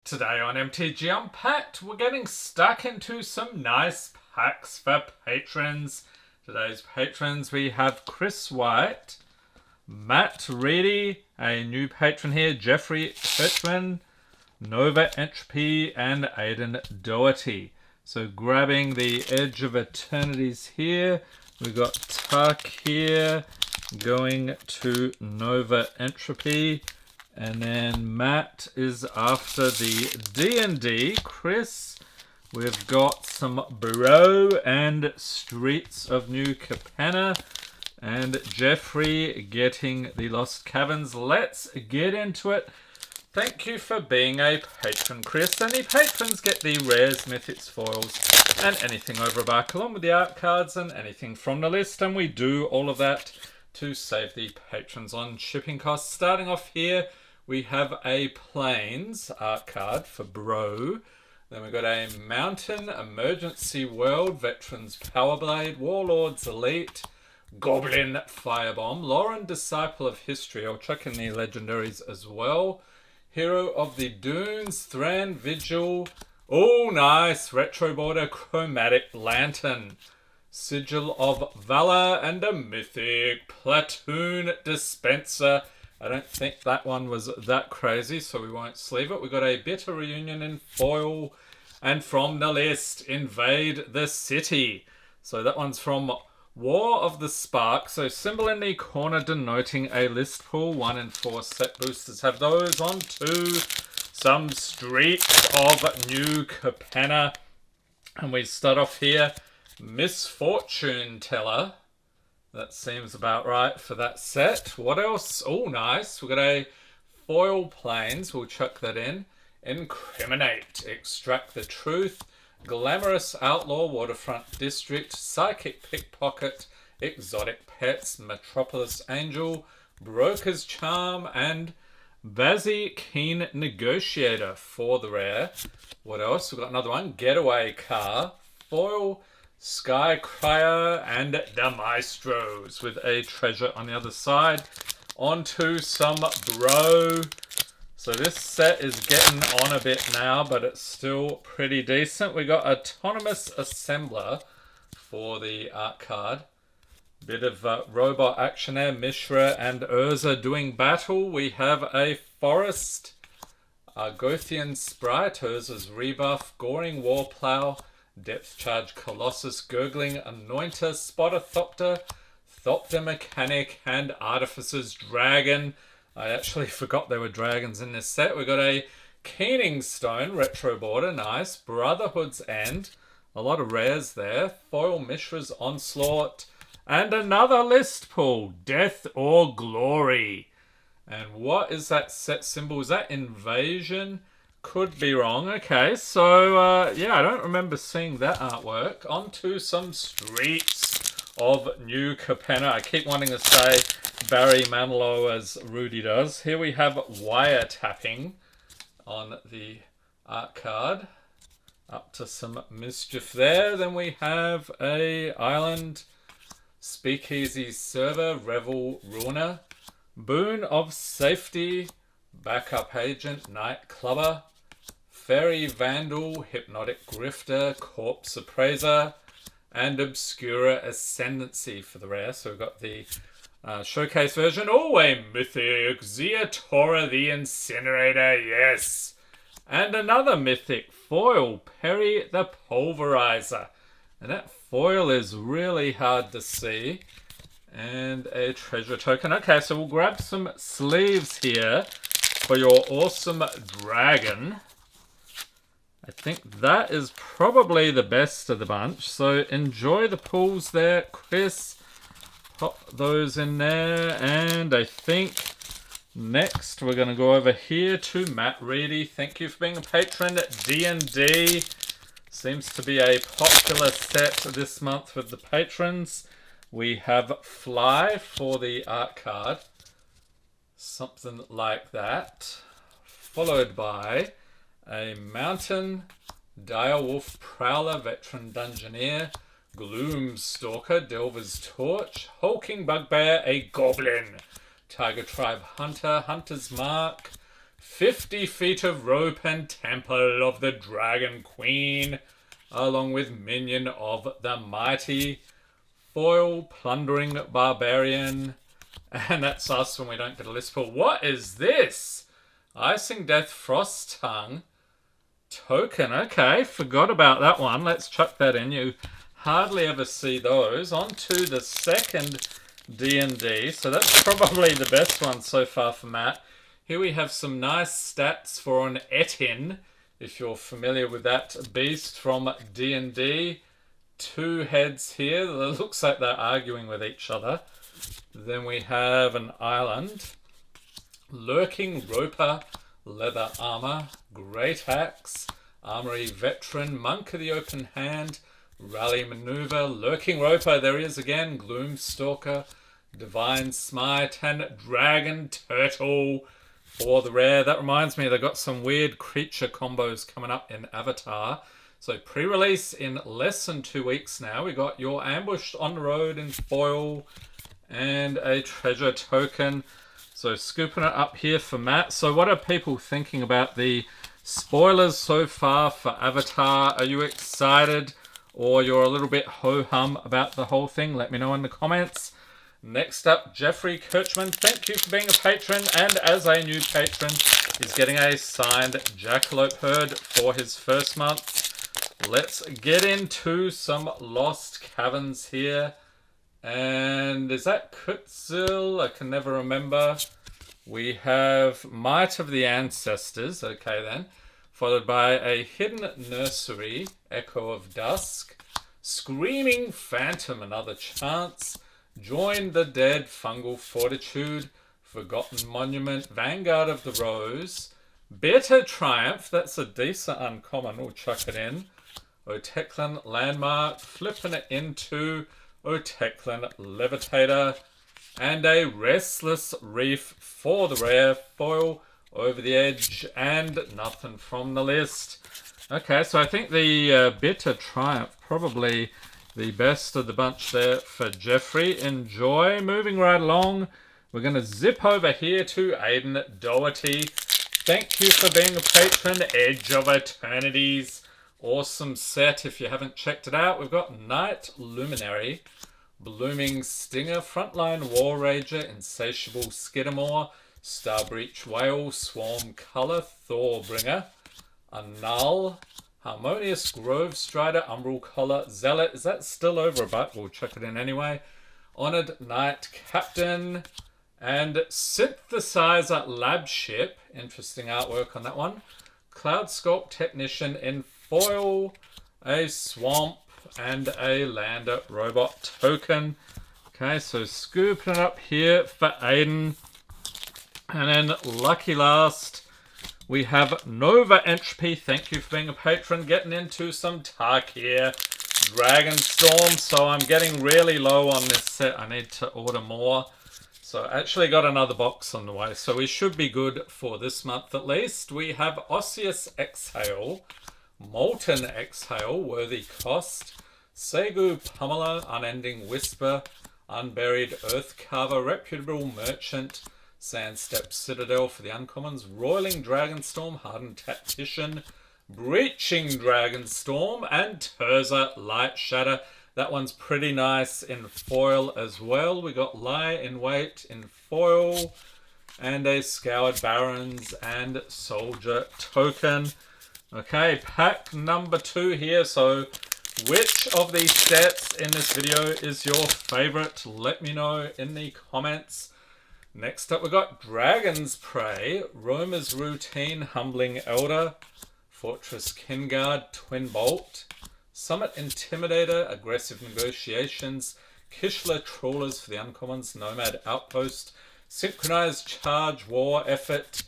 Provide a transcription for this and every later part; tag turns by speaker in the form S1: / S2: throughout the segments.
S1: Today on MTG Unpacked, we're getting stuck into some nice packs for patrons. Today's patrons, we have Chris White, Matt Reedy, a new patron here, Jeffrey Kurtzman, Nova Entropy, and Aidan Doherty. So grabbing the Edge of Eternities here, we've got Tarkir going to Nova Entropy. And then Matt is after the D&D. Chris, we've got some Bro and Streets of New Capenna. And Jeffrey getting the Lost Caverns. Let's get into it. Thank you for being a patron, Chris. Any patrons get the rares, mythics, foils, and anything over a buck, along with the art cards and anything from the list. And we do all of that to save the patrons on shipping costs. Starting off here, we have a Plains art card for Bro. Then we've got a Mountain Emergency World Veterans Powerblade, Warlords Elite, Goblin Firebomb, Lauren Disciple of History. I'll chuck in the legendaries as well. Hero of the Dunes, Thran Vigil. Oh, nice. Retro Border Chromatic Lantern. Sigil of Valor and a Mythic Platoon Dispenser. I don't think that one was that crazy, so we won't sleeve it. We've got a Bitter Reunion in foil. And from the list, Invade the City. So that one's from War of the Spark. So symbol in the corner denoting a list pool. 1 and 4 set boosters have those on to some Streets of New Capenna. And we start off here. Misfortune Teller. That seems about right for that set. What else? Oh, nice. We've got a Foil Plains. We'll chuck that in. Incriminate. Extract the Truth. Glamorous Outlaw Waterfront District. Psychic Pickpocket. Exotic Pets. Metropolis Angel. Broker's Charm. And Bazzy Keen Negotiator for the rare. What else? We've got another one. Getaway Car. Foil Sky Crier and the Maestros with a treasure on the other side. On to some Bro. So this set is getting on a bit now, but it's still pretty decent. We got Autonomous Assembler for the art card. Bit of robot action there. Mishra and Urza doing battle. We have a Forest Gothian Sprite. Urza's rebuff. Goring Warplow. Depth Charge Colossus, Gurgling Anointer, Spotter Thopter, Thopter Mechanic, and Artificer's Dragon. I actually forgot there were dragons in this set. We got a Keening Stone, Retro Border, nice. Brotherhood's End, a lot of rares there. Foil Mishra's Onslaught, and another list pool, Death or Glory. And what is that set symbol? Is that Invasion? Could be wrong. Okay, so yeah, I don't remember seeing that artwork. On to some Streets of New Capenna. I keep wanting to say Barry Manilow as Rudy does. Here we have Wiretapping on the art card. Up to some mischief there. Then we have a Island Speakeasy Server, Revel Ruiner, Boon of Safety, Backup Agent, Night Clubber, Fairy Vandal, Hypnotic Grifter, Corpse Appraiser, and Obscura Ascendancy for the rare. So we've got the showcase version. Oh, a Mythic, Ziatora the Incinerator, yes. And another Mythic, Foil, Perry the Pulverizer. And that foil is really hard to see. And a treasure token. Okay, so we'll grab some sleeves here for your awesome dragon. I think that is probably the best of the bunch. So enjoy the pools there, Chris. Pop those in there. And I think next we're going to go over here to Matt Reedy. Thank you for being a patron at D&D. Seems to be a popular set this month with the patrons. We have Fly for the art card. Something like that. Followed by a Mountain Direwolf Prowler, Veteran Dungeoneer, Gloomstalker, Delver's Torch, Hulking Bugbear, a Goblin, Tiger Tribe Hunter, Hunter's Mark, 50 feet of rope and temple of the Dragon Queen, along with minion of the mighty, foil plundering barbarian, and that's us when we don't get a list pull. What is this? Icing Death Frost Tongue token. Okay, forgot about that one. Let's chuck that in. You hardly ever see those. On to the second D&D. So that's probably the best one so far for Matt. Here we have some nice stats for an Etin, if you're familiar with that beast from D&D. 2 heads here. It looks like they're arguing with each other. Then we have an island. Lurking Roper, leather armor, great axe, armory veteran, monk of the open hand, rally maneuver, lurking roper, there he is again, gloom stalker, divine smite, and dragon turtle for the rare. That reminds me, they've got some weird creature combos coming up in Avatar. So pre-release in less than 2 weeks now. We got your ambushed on the road in foil and a treasure token. So scooping it up here for Matt. So what are people thinking about the spoilers so far for Avatar? Are you excited or you're a little bit ho-hum about the whole thing? Let me know in the comments. Next up, Jeffrey Kirchman. Thank you for being a patron. And as a new patron, he's getting a signed Jackalope Herd for his first month. Let's get into some Lost Caverns here. And is that Kutzil? I can never remember. We have Might of the Ancestors. Okay then. Followed by a Hidden Nursery, Echo of Dusk. Screaming Phantom, another chance. Join the Dead, Fungal Fortitude. Forgotten Monument, Vanguard of the Rose. Bitter Triumph, that's a decent uncommon. We'll chuck it in. Oteklan Landmark, flipping it into Oteklan Levitator, and a Restless Reef for the rare, foil over the edge, and nothing from the list. Okay, so I think the Bitter Triumph, probably the best of the bunch there for Jeffrey. Enjoy. Moving right along, we're going to zip over here to Aiden Doherty. Thank you for being a patron. Edge of Eternities. Awesome set. If you haven't checked it out, we've got Night Luminary, Blooming Stinger, Frontline War Rager, Insatiable Skidamore, Starbreach Whale, Swarm Color, Thorbringer, Annul, Harmonious Grove Strider, Umbral Collar, Zealot. Is that still over a buck? We'll check it in anyway. Honored Knight Captain, and Synthesizer Lab Ship. Interesting artwork on that one. Cloud Sculpt Technician in foil, a Swamp, and a Lander Robot token. Okay, so scooping it up here for Aiden. And then lucky last, we have Nova Entropy. Thank you for being a patron. Getting into some Tarkir Dragonstorm. So I'm getting really low on this set. I need to order more. So I actually got another box on the way. So we should be good for this month at least. We have Osseous Exhale, Molten Exhale, Worthy Cost, Segu Pummeler, Unending Whisper, Unburied Earthcarver, Reputable Merchant, Sandstep Citadel for the uncommons, Roiling Dragonstorm, Hardened Tactician, Breaching Dragonstorm, and Terza Light Shatter. That one's pretty nice in foil as well. We got Lie in Wait in foil, and a Scoured Barons and Soldier token. Okay, pack number 2 here. So which of these sets in this video is your favorite? Let me know in the comments. Next up, we got Dragon's Prey, Romer's Routine, Humbling Elder, Fortress Kinguard, Twin Bolt, Summit Intimidator, Aggressive Negotiations, Kishla Trawlers for the uncommons, Nomad Outpost, Synchronized Charge War Effort,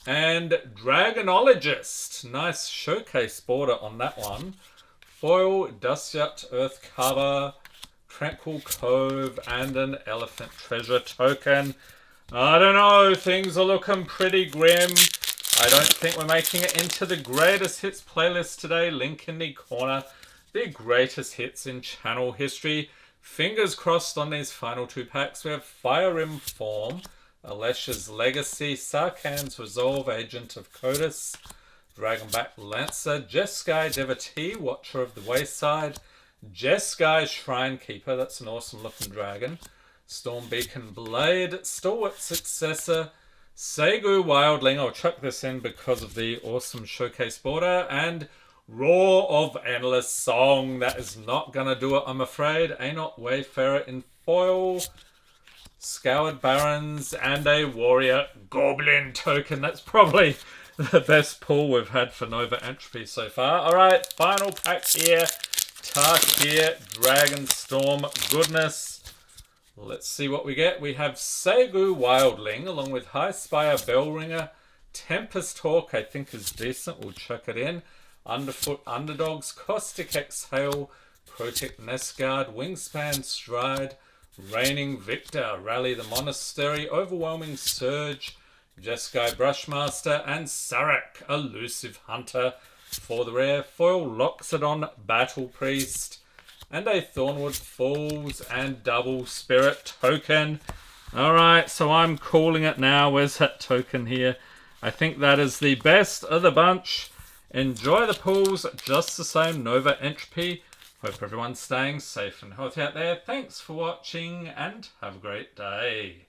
S1: and Dragonologist. Nice showcase border on that one. Foil, Dustyat, Earthcarver, Tranquil Cove, and an Elephant Treasure token. I don't know, things are looking pretty grim. I don't think we're making it into the greatest hits playlist today. Link in the corner. The greatest hits in channel history. Fingers crossed on these final 2 packs. We have Fire Rim Form, Alesh's Legacy, Sarkhan's Resolve, Agent of Codis, Dragonback Lancer, Jeskai Devotee, Watcher of the Wayside, Jeskai Shrine Keeper, that's an awesome looking dragon, Stormbeacon Blade, Stalwart Successor, Segu Wildling, I'll chuck this in because of the awesome showcase border, and Roar of Endless Song. That is not going to do it, I'm afraid. Anot Wayfarer in foil, Scoured Barons, and a Warrior Goblin token. That's probably the best pull we've had for Nova Entropy so far. Alright, final pack here. Tarkir, Dragonstorm, goodness. Let's see what we get. We have Segu Wildling, along with Highspire Bellringer. Tempest Hawk, I think, is decent. We'll chuck it in. Underfoot Underdogs, Caustic Exhale, Protect Nestguard, Wingspan Stride, Reigning Victor, Rally the Monastery, Overwhelming Surge, Jeskai Brushmaster, and Sarek, Elusive Hunter for the rare. Foil Loxodon Battle Priest, and a Thornwood Falls and Double Spirit token. Alright, so I'm calling it now. Where's that token here? I think that is the best of the bunch. Enjoy the pulls just the same, Nova Entropy. Hope everyone's staying safe and healthy out there. Thanks for watching and have a great day.